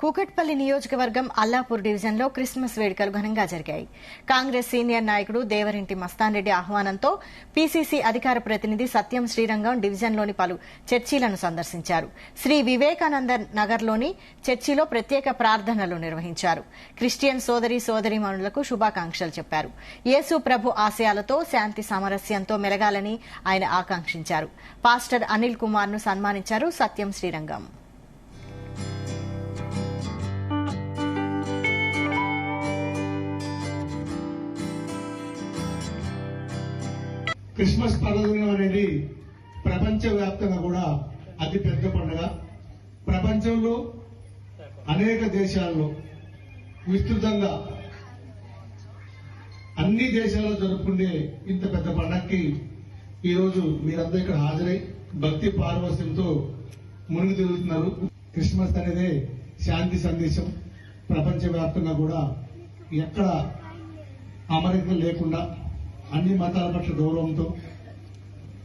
కూకట్పల్లి నియోజకవర్గం అల్లాపూర్ డివిజన్లో క్రిస్మస్ వేడుకలు ఘనంగా జరిగాయి. కాంగ్రెస్ సీనియర్ నాయకుడు దేవరింటి మస్తాన్ రెడ్డి ఆహ్వానంతో పీసీసీ అధికార ప్రతినిధి సత్యం శ్రీరంగం డివిజన్లోని పలు చర్చిలను సందర్శించారు. శ్రీ వివేకానంద నగర్లోని చర్చిలో ప్రత్యేక ప్రార్థనలు నిర్వహించారు. క్రిస్టియన్ సోదరీమణులకు శుభాకాంక్షలు చెప్పారు. యేసు ప్రభు ఆశయాలతో శాంతి సామరస్యంతో మెలగాలని ఆయన ఆకాంక్షించారు. పాస్టర్ అనిల్ కుమార్ ను సన్మానించారు సత్యం శ్రీరంగం. క్రిస్మస్ పర్వదినం అనేది ప్రపంచవ్యాప్తంగా కూడా అతి పెద్ద పండుగ. ప్రపంచంలో అనేక దేశాల్లో విస్తృతంగా అన్ని దేశాల్లో జరుపుకునే ఇంత పెద్ద పండగకి ఈరోజు మీరందరూ ఇక్కడ హాజరై భక్తి పారవస్యంతో మునిగి తేలుతున్నారు. క్రిస్మస్ అనేది శాంతి సందేశం. ప్రపంచవ్యాప్తంగా కూడా ఎక్కడ అమరిక లేకుండా అన్ని మతాల పట్ల గౌరవంతో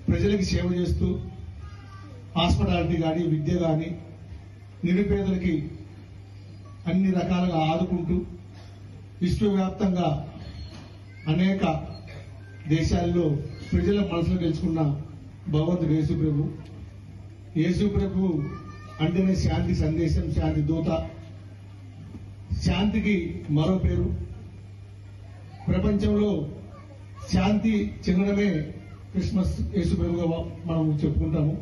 ప్రజలకి సేవ చేస్తూ హాస్పిటాలిటీ కానీ విద్య కానీ నిరుపేదలకి అన్ని రకాలుగా ఆదుకుంటూ విశ్వవ్యాప్తంగా అనేక దేశాల్లో ప్రజల మనసులో గెలుచుకున్న భగవంతుడు యేసు ప్రభు అంటేనే శాంతి సందేశం, శాంతి దూత. శాంతికి మరో పేరు. ప్రపంచంలో శాంతి చెందడమే క్రిస్మస్ యేసు ప్రభుగా మనం చెప్పుకుంటాము.